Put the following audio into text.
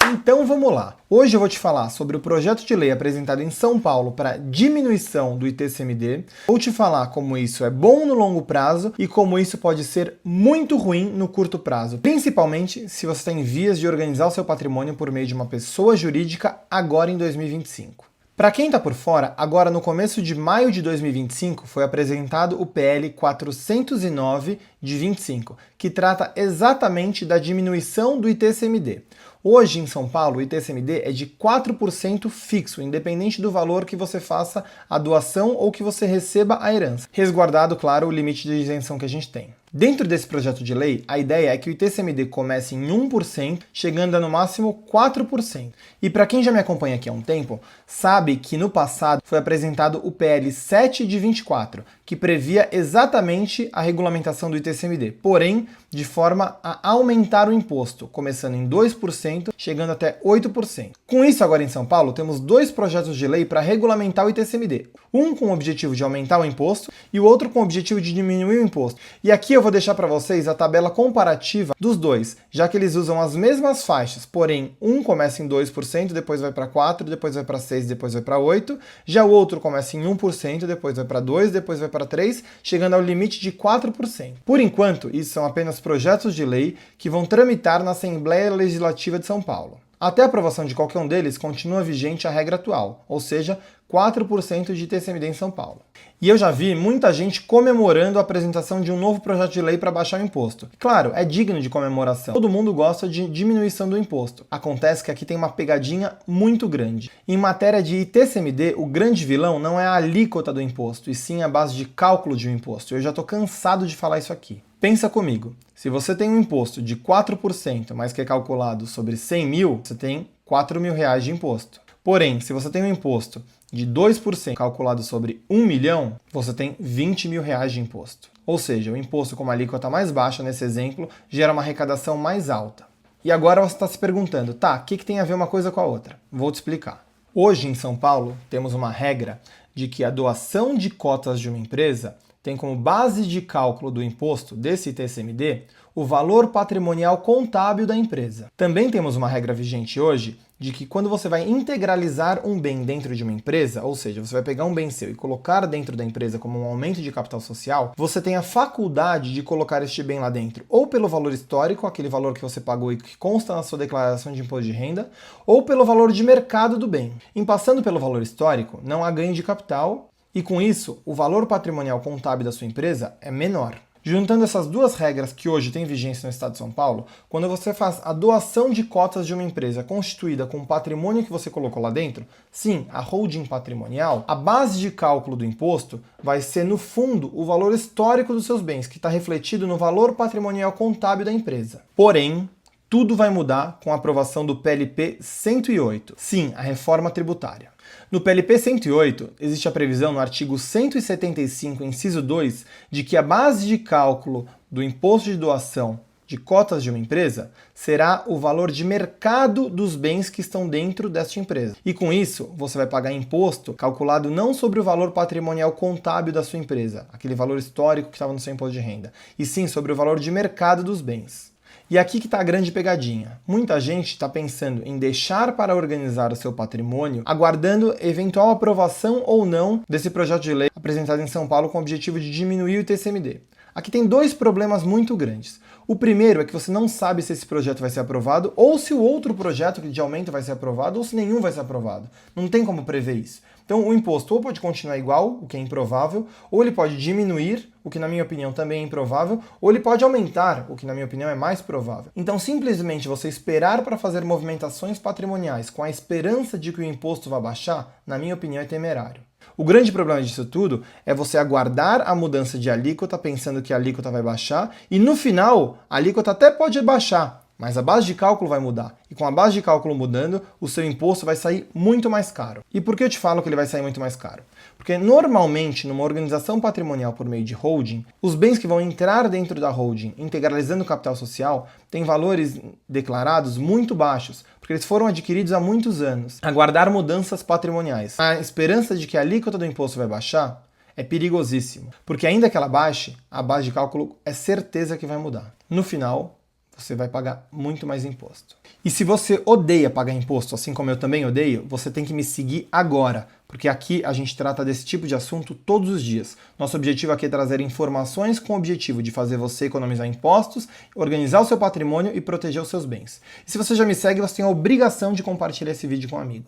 Então vamos lá. Hoje eu vou te falar sobre o projeto de lei apresentado em São Paulo para diminuição do ITCMD. Vou te falar como isso é bom no longo prazo e como isso pode ser muito ruim no curto prazo, principalmente se você está em vias de organizar o seu patrimônio por meio de uma pessoa jurídica agora em 2025. Para quem está por fora, agora no começo de maio de 2025 foi apresentado o PL 409 de 25, que trata exatamente da diminuição do ITCMD. Hoje em São Paulo, o ITCMD é de 4% fixo, independente do valor que você faça a doação ou que você receba a herança. Resguardado, claro, o limite de isenção que a gente tem. Dentro desse projeto de lei, a ideia é que o ITCMD comece em 1%, chegando a no máximo 4%. E para quem já me acompanha aqui há um tempo, sabe que no passado foi apresentado o PL 7 de 24, que previa exatamente a regulamentação do ITCMD, porém de forma a aumentar o imposto, começando em 2%, chegando até 8%. Com isso, agora em São Paulo, temos dois projetos de lei para regulamentar o ITCMD. Um com o objetivo de aumentar o imposto e o outro com o objetivo de diminuir o imposto. E aqui eu vou deixar para vocês a tabela comparativa dos dois, já que eles usam as mesmas faixas, porém um começa em 2%, depois vai para 4%, depois vai para 6%, depois vai para 8%, já o outro começa em 1%, depois vai para 2%, depois vai para 3%, chegando ao limite de 4%. Por enquanto, isso são apenas projetos de lei que vão tramitar na Assembleia Legislativa de São Paulo. Até a aprovação de qualquer um deles, continua vigente a regra atual, ou seja, 4% de ITCMD em São Paulo. E eu já vi muita gente comemorando a apresentação de um novo projeto de lei para baixar o imposto. Claro, é digno de comemoração. Todo mundo gosta de diminuição do imposto. Acontece que aqui tem uma pegadinha muito grande. Em matéria de ITCMD, o grande vilão não é a alíquota do imposto, e sim a base de cálculo de um imposto. Eu já estou cansado de falar isso aqui. Pensa comigo, se você tem um imposto de 4%, mas que é calculado sobre 100 mil, você tem 4 mil reais de imposto. Porém, se você tem um imposto de 2% calculado sobre 1 milhão, você tem 20 mil reais de imposto. Ou seja, o imposto com uma alíquota mais baixa, nesse exemplo, gera uma arrecadação mais alta. E agora você está se perguntando, tá, o que tem a ver uma coisa com a outra? Vou te explicar. Hoje em São Paulo, temos uma regra de que a doação de cotas de uma empresa tem como base de cálculo do imposto desse ITCMD o valor patrimonial contábil da empresa. Também temos uma regra vigente hoje de que quando você vai integralizar um bem dentro de uma empresa, ou seja, você vai pegar um bem seu e colocar dentro da empresa como um aumento de capital social, você tem a faculdade de colocar este bem lá dentro, ou pelo valor histórico, aquele valor que você pagou e que consta na sua declaração de imposto de renda, ou pelo valor de mercado do bem. Em passando pelo valor histórico, não há ganho de capital, e com isso, o valor patrimonial contábil da sua empresa é menor. Juntando essas duas regras que hoje têm vigência no Estado de São Paulo, quando você faz a doação de cotas de uma empresa constituída com o patrimônio que você colocou lá dentro, sim, a holding patrimonial, a base de cálculo do imposto vai ser, no fundo, o valor histórico dos seus bens, que está refletido no valor patrimonial contábil da empresa. Porém, tudo vai mudar com a aprovação do PLP 108, sim, a reforma tributária. No PLP 108, existe a previsão no artigo 175, inciso 2, de que a base de cálculo do imposto de doação de cotas de uma empresa será o valor de mercado dos bens que estão dentro desta empresa. E com isso, você vai pagar imposto calculado não sobre o valor patrimonial contábil da sua empresa, aquele valor histórico que estava no seu imposto de renda, e sim sobre o valor de mercado dos bens. E aqui que está a grande pegadinha. Muita gente está pensando em deixar para organizar o seu patrimônio, aguardando eventual aprovação ou não desse projeto de lei apresentado em São Paulo com o objetivo de diminuir o ITCMD. Aqui tem dois problemas muito grandes. O primeiro é que você não sabe se esse projeto vai ser aprovado, ou se o outro projeto de aumento vai ser aprovado, ou se nenhum vai ser aprovado. Não tem como prever isso. Então o imposto ou pode continuar igual, o que é improvável, ou ele pode diminuir, o que na minha opinião também é improvável, ou ele pode aumentar, o que na minha opinião é mais provável. Então simplesmente você esperar para fazer movimentações patrimoniais com a esperança de que o imposto vá baixar, na minha opinião é temerário. O grande problema disso tudo é você aguardar a mudança de alíquota pensando que a alíquota vai baixar e no final a alíquota até pode baixar, mas a base de cálculo vai mudar. E com a base de cálculo mudando, o seu imposto vai sair muito mais caro. E por que eu te falo que ele vai sair muito mais caro? Porque normalmente, numa organização patrimonial por meio de holding, os bens que vão entrar dentro da holding, integralizando o capital social, têm valores declarados muito baixos, porque eles foram adquiridos há muitos anos. Aguardar mudanças patrimoniais, a esperança de que a alíquota do imposto vai baixar, é perigosíssimo. Porque ainda que ela baixe, a base de cálculo é certeza que vai mudar. No final, você vai pagar muito mais imposto. E se você odeia pagar imposto, assim como eu também odeio, você tem que me seguir agora, porque aqui a gente trata desse tipo de assunto todos os dias. Nosso objetivo aqui é trazer informações com o objetivo de fazer você economizar impostos, organizar o seu patrimônio e proteger os seus bens. E se você já me segue, você tem a obrigação de compartilhar esse vídeo com um amigo.